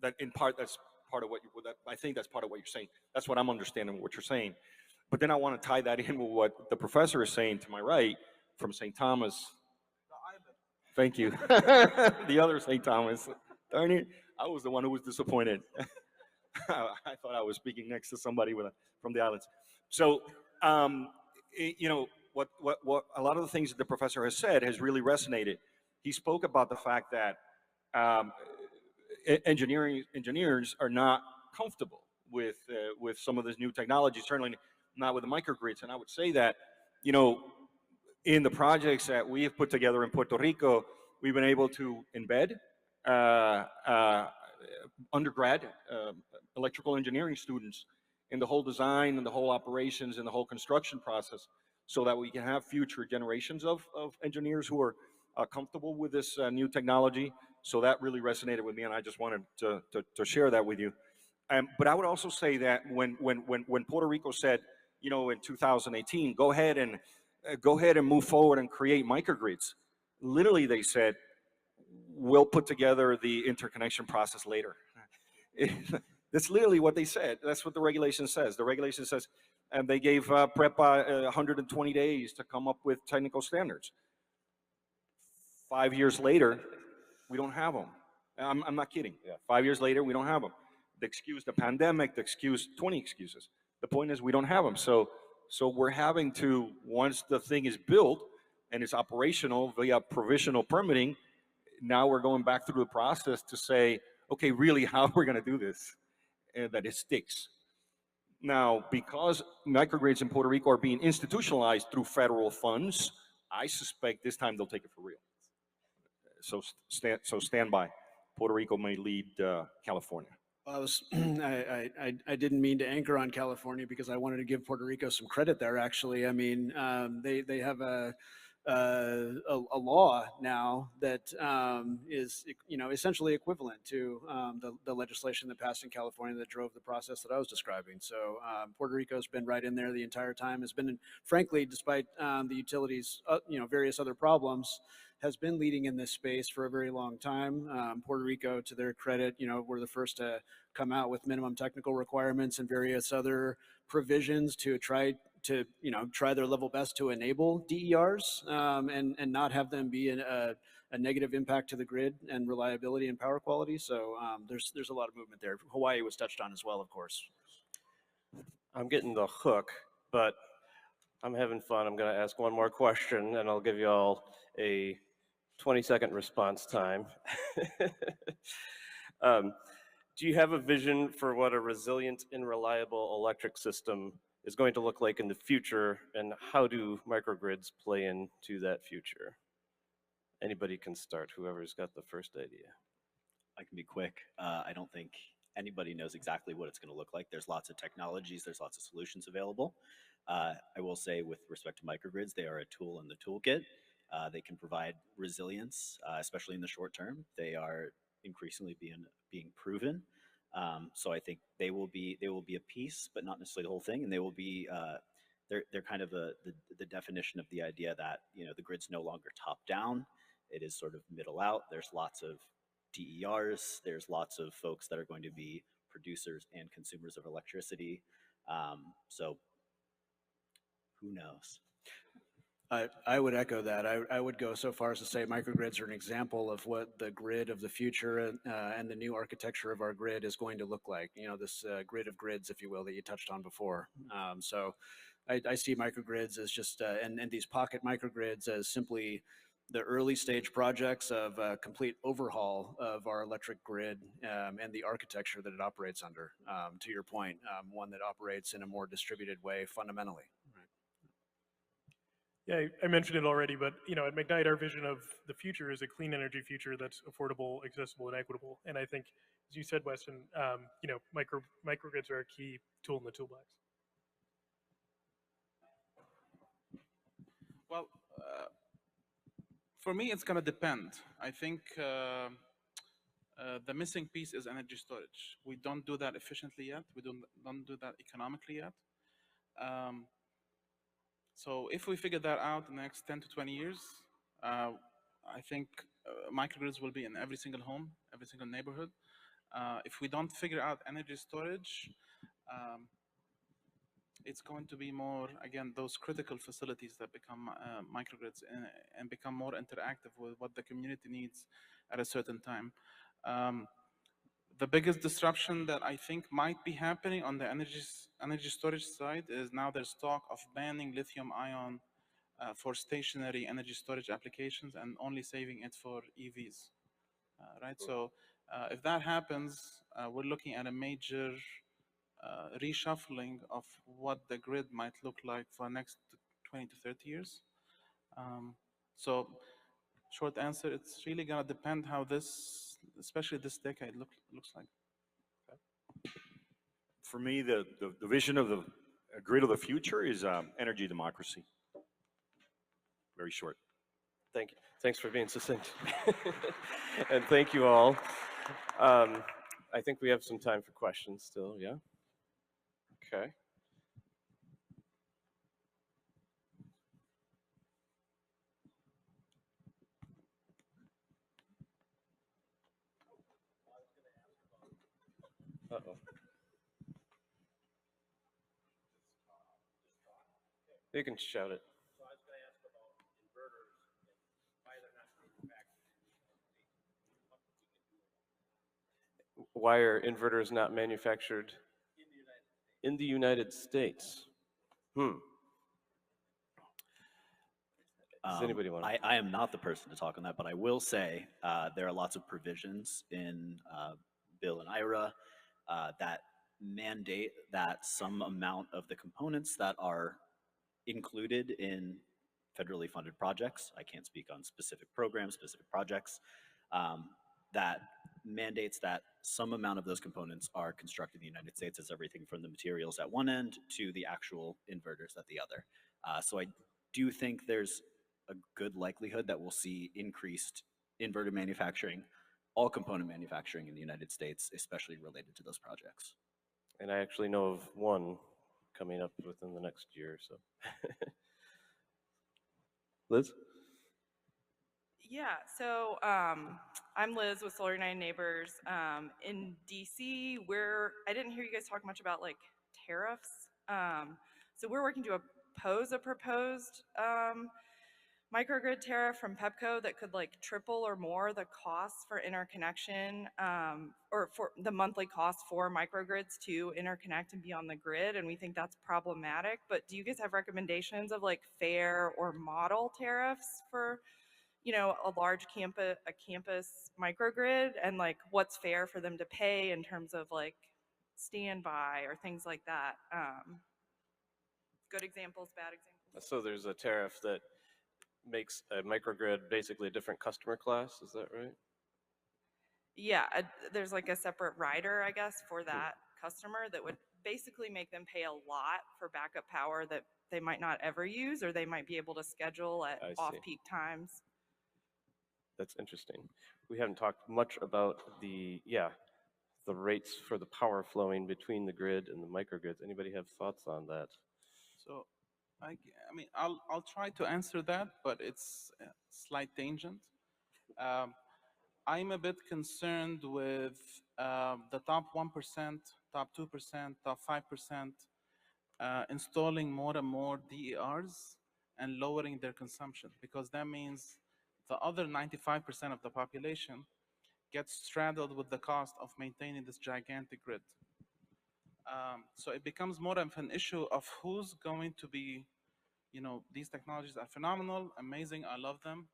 that's part of what I think that's part of what you're saying. That's what I'm understanding what you're saying. But then I want to tie that in with what the professor is saying to my right from St. Thomas. Thank you. The other St. Thomas. Darn it, I was the one who was disappointed. I thought I was speaking next to somebody from the islands. So, what a lot of the things that the professor has said has really resonated. He spoke about the fact that engineers are not comfortable with some of this new technology, certainly not with the microgrids. And I would say that, you know, in the projects that we have put together in Puerto Rico, we've been able to embed undergrad electrical engineering students in the whole design and the whole operations and the whole construction process, so that we can have future generations of engineers who are comfortable with this new technology. So that really resonated with me, and I just wanted to share that with you. But I would also say that when Puerto Rico said, you know, in 2018, go ahead and move forward and create microgrids, literally they said, we'll put together the interconnection process later. That's literally what they said. That's what the regulation says. The regulation says, and they gave PREPA 120 days to come up with technical standards. 5 years later, we don't have them. I'm not kidding. 5 years later, we don't have them. The excuse, the pandemic, the excuse, 20 excuses. The point is we don't have them. So we're having to, once the thing is built and it's operational via provisional permitting, now we're going back through the process to say, okay, really, how are we going to do this? And that it sticks. Now, because microgrids in Puerto Rico are being institutionalized through federal funds, I suspect this time they'll take it for real. So stand by. Puerto Rico may lead California. Well, I didn't mean to anchor on California because I wanted to give Puerto Rico some credit there. Actually, I mean, they have a law now that is, you know, essentially equivalent to the legislation that passed in California that drove the process that I was describing. So Puerto Rico's been right in there the entire time. Has been, frankly, despite the utilities, you know, various other problems, has been leading in this space for a very long time. Puerto Rico, to their credit, you know, were the first to come out with minimum technical requirements and various other provisions to try their level best to enable DERs and not have them be a negative impact to the grid and reliability and power quality. So there's a lot of movement there. Hawaii was touched on as well, of course. I'm getting the hook, but I'm having fun. I'm going to ask one more question, and I'll give you all a 20-second response time. Do you have a vision for what a resilient and reliable electric system is going to look like in the future, and how do microgrids play into that future? Anybody can start, whoever's got the first idea. I can be quick. I don't think anybody knows exactly what it's going to look like. There's lots of technologies, there's lots of solutions available. I will say with respect to microgrids, they are a tool in the toolkit. They can provide resilience, especially in the short term. They are increasingly being proven. So I think they will be a piece, but not necessarily the whole thing. And they will be they're kind of the definition of the idea that, you know, the grid's no longer top down. It is sort of middle out. There's lots of DERs. There's lots of folks that are going to be producers and consumers of electricity. So who knows? I would echo that. I would go so far as to say microgrids are an example of what the grid of the future and the new architecture of our grid is going to look like. You know, this grid of grids, if you will, that you touched on before. So I see microgrids as just, and these pocket microgrids as simply the early stage projects of a complete overhaul of our electric grid and the architecture that it operates under, to your point, one that operates in a more distributed way fundamentally. Yeah, I mentioned it already, but you know, at McKnight, our vision of the future is a clean energy future that's affordable, accessible, and equitable. And I think, as you said, Weston, you know, microgrids are a key tool in the toolbox. Well, for me, it's going to depend. I think the missing piece is energy storage. We don't do that efficiently yet. We don't do that economically yet. So if we figure that out in the next 10 to 20 years, I think microgrids will be in every single home, every single neighborhood. If we don't figure out energy storage, it's going to be more, again, those critical facilities that become microgrids and become more interactive with what the community needs at a certain time. The biggest disruption that I think might be happening on the energy storage side is now there's talk of banning lithium ion for stationary energy storage applications and only saving it for EVs, right? So If that happens, we're looking at a major reshuffling of what the grid might look like for the next 20 to 30 years. So short answer, it's really gonna depend how this, especially this decade, looks like. For me, the vision of the grid of the future is energy democracy. Very short. Thank you. Thanks for being succinct. And thank you all. I think we have some time for questions still, yeah? Okay. Uh-oh. You can shout it. Why are inverters not manufactured in the United States? Does anybody want to? I am not the person to talk on that, but I will say there are lots of provisions in Bill and IRA that mandate that some amount of the components that are included in federally funded projects, I can't speak on specific programs, specific projects, that mandates that some amount of those components are constructed in the United States, as everything from the materials at one end to the actual inverters at the other. So I do think there's a good likelihood that we'll see increased inverter manufacturing, all component manufacturing in the United States, especially related to those projects. And I actually know of one coming up within the next year or so. Liz? Yeah, so I'm Liz with Solar United Neighbors. In DC, I didn't hear you guys talk much about like tariffs. So we're working to oppose a proposed microgrid tariff from Pepco that could like triple or more the costs for interconnection, or for the monthly cost for microgrids to interconnect and be on the grid. And we think that's problematic. But do you guys have recommendations of like fair or model tariffs for, you know, a large campus microgrid, and like what's fair for them to pay in terms of like standby or things like that? Good examples, bad examples. So there's a tariff that makes a microgrid basically a different customer class, is that right? Yeah, there's like a separate rider, I guess, for that customer that would basically make them pay a lot for backup power that they might not ever use, or they might be able to schedule at off-peak times. That's interesting. We haven't talked much about the rates for the power flowing between the grid and the microgrids. Anybody have thoughts on that? So I mean, I'll try to answer that, but it's a slight tangent. I'm a bit concerned with the top 1%, top 2%, top 5% installing more and more DERs and lowering their consumption, because that means the other 95% of the population gets straddled with the cost of maintaining this gigantic grid. So it becomes more of an issue of who's going to be, you know, these technologies are phenomenal, amazing, I love them.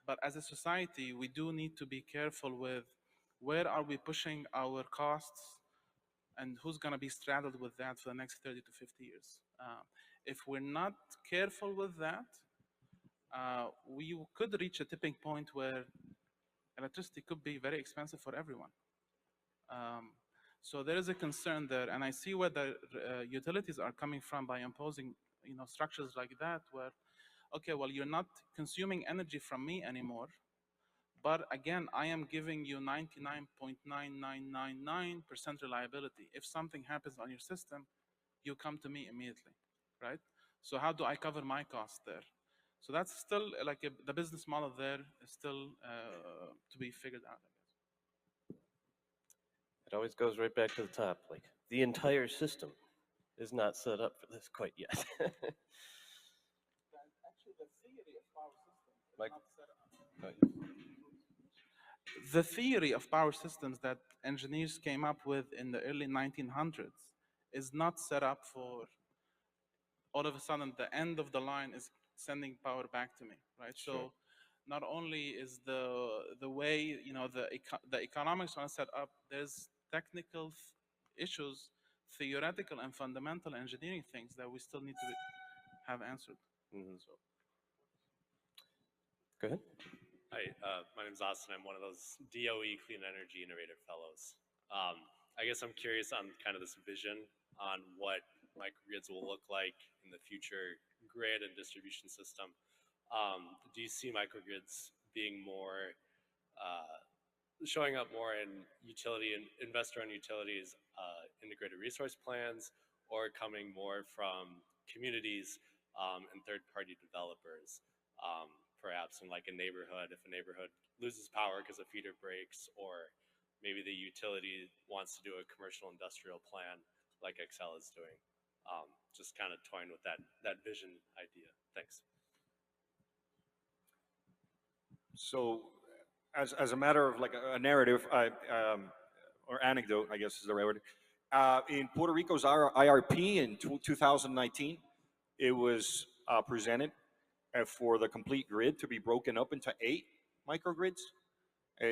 But as a society, we do need to be careful with where are we pushing our costs and who's going to be straddled with that for the next 30 to 50 years. If we're not careful with that, we could reach a tipping point where electricity could be very expensive for everyone. So there is a concern there, and I see where the utilities are coming from by imposing, you know, structures like that, where, okay, well, you're not consuming energy from me anymore, but again, I am giving you 99.9999% reliability. If something happens on your system, you come to me immediately, right? So how do I cover my costs there? So that's still like the business model there is still to be figured out, I guess. It always goes right back to the top, like the entire system is not set up for this quite yet. Actually, the theory of power systems is Like, not set up. The theory of power systems that engineers came up with in the early 1900s is not set up for all of a sudden the end of the line is sending power back to me, right? Sure. So not only is the way, you know, the economics want to set up, there's technical issues, theoretical and fundamental engineering things that we still need to have answered. So. Go ahead. Hi, my name's Austin. I'm one of those DOE Clean Energy Innovator Fellows. I guess I'm curious on kind of this vision on what microgrids will look like in the future grid and distribution system. Do you see microgrids being more, showing up more in utility and investor-owned utilities, integrated resource plans, or coming more from communities and third-party developers? Perhaps in like a neighborhood, if a neighborhood loses power because a feeder breaks, or maybe the utility wants to do a commercial industrial plan like Excel is doing. Just kind of toying with that vision idea. Thanks. So as a matter of like a narrative, or anecdote, I guess is the right word. In Puerto Rico's IRP in 2019, it was presented for the complete grid to be broken up into 8 microgrids.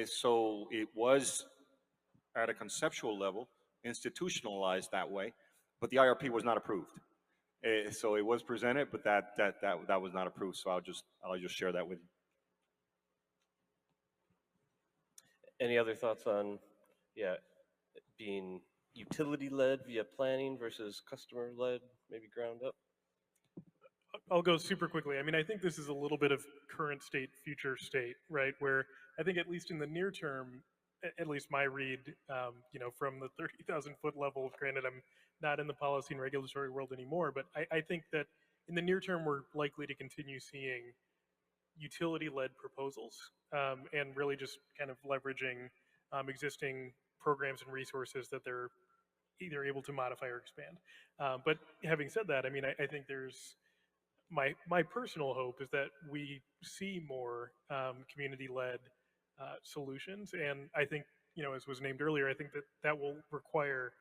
So it was at a conceptual level institutionalized that way, but the IRP was not approved. So it was presented, but that was not approved. So I'll just share that with you. Any other thoughts on, yeah, being utility-led via planning versus customer-led, maybe ground up? I'll go super quickly. I mean, I think this is a little bit of current state, future state, right? Where I think at least in the near term, at least my read, you know, from the 30,000 foot level, granted I'm not in the policy and regulatory world anymore, but I think that in the near term, we're likely to continue seeing utility-led proposals and really just kind of leveraging existing programs and resources that they're either able to modify or expand. But having said that, I mean, I think there's, my personal hope is that we see more community-led solutions, and I think, you know, as was named earlier, I think that that will require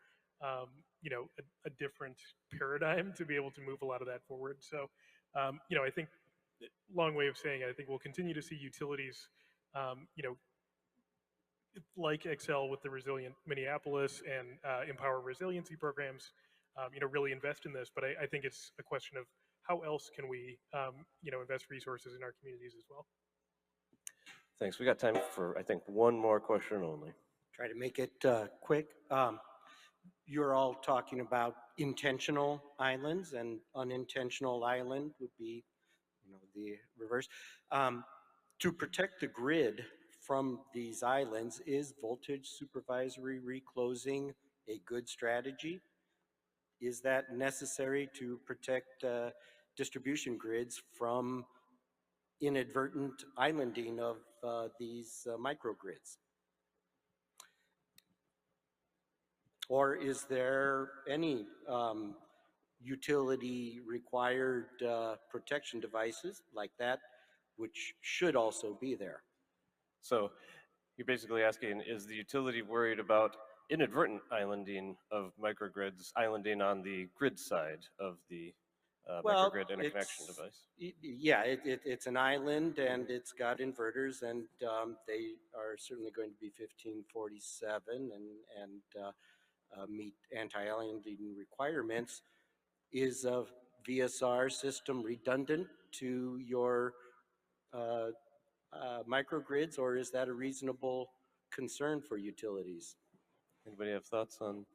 you know, a different paradigm to be able to move a lot of that forward. So you know, I think, long way of saying, I think we'll continue to see utilities you know, like Excel with the Resilient Minneapolis and Empower resiliency programs, you know, really invest in this. But I think it's a question of how else can we, you know, invest resources in our communities as well. Thanks. We got time for, I think, one more question only. Try to make it quick. You're all talking about intentional islands, and unintentional island would be, you know, the reverse. To protect the grid from these islands, is voltage supervisory reclosing a good strategy? Is that necessary to protect distribution grids from inadvertent islanding of these microgrids? Or is there any utility required protection devices like that, which should also be there? So you're basically asking, is the utility worried about inadvertent islanding of microgrids, islanding on the grid side of the microgrid interconnection device? Yeah, it's an island, and it's got inverters, and they are certainly going to be 1547 and meet anti-islanding requirements. Is a VSR system redundant to your microgrids, or is that a reasonable concern for utilities? Anybody have thoughts on?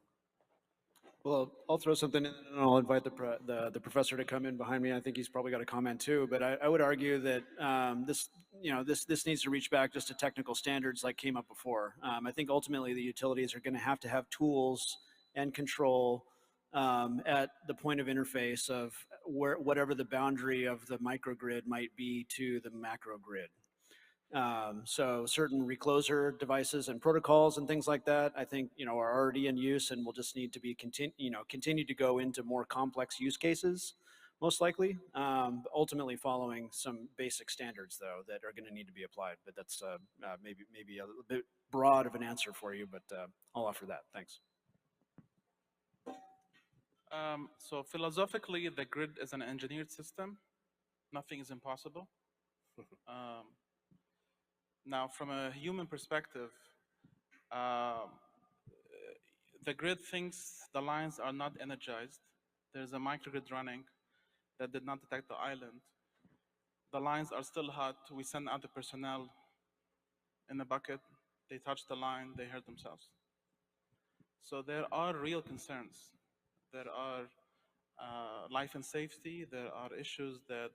Well, I'll throw something in and I'll invite the professor to come in behind me. I think he's probably got a comment too, but I would argue that this, you know, this needs to reach back just to technical standards like came up before. I think ultimately the utilities are going to have tools and control at the point of interface of whatever the boundary of the microgrid might be to the macro grid. So certain recloser devices and protocols and things like that, I think, you know, are already in use and will just need to be continue to go into more complex use cases, most likely. Ultimately following some basic standards though that are going to need to be applied. But that's maybe a little bit broad of an answer for you, but I'll offer that. Thanks. So philosophically, the grid is an engineered system. Nothing is impossible. Now, from a human perspective, the grid thinks the lines are not energized. There's a microgrid running that did not detect the island. The lines are still hot. We send out the personnel in a bucket. They touch the line, they hurt themselves. So there are real concerns. There are life and safety. There are issues that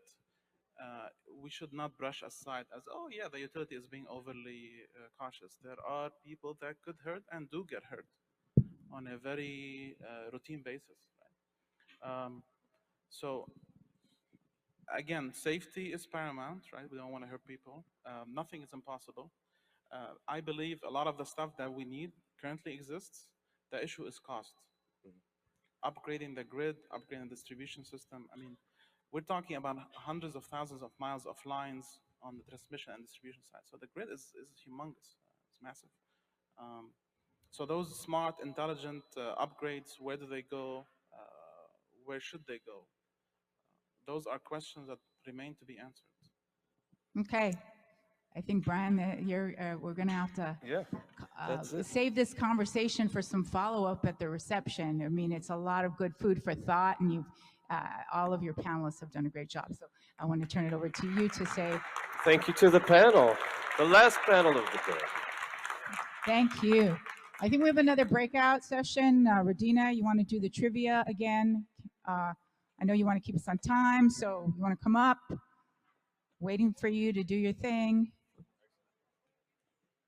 we should not brush aside as, oh yeah, the utility is being overly cautious. There are people that could hurt and do get hurt on a very routine basis. Right? So again, safety is paramount, right? We don't want to hurt people. Nothing is impossible. I believe a lot of the stuff that we need currently exists. The issue is cost. Upgrading the grid, upgrading the distribution system. I mean, we're talking about hundreds of thousands of miles of lines on the transmission and distribution side. So the grid is humongous. It's massive. So those smart, intelligent upgrades, where do they go? Where should they go? Those are questions that remain to be answered. Okay. I think, Brian, that we're going to have to save this conversation for some follow-up at the reception. I mean, it's a lot of good food for thought, and all of your panelists have done a great job. So I want to turn it over to you to say. Thank you to the panel, the last panel of the day. Thank you. I think we have another breakout session. Radina, you want to do the trivia again? I know you want to keep us on time, so you want to come up? Waiting for you to do your thing.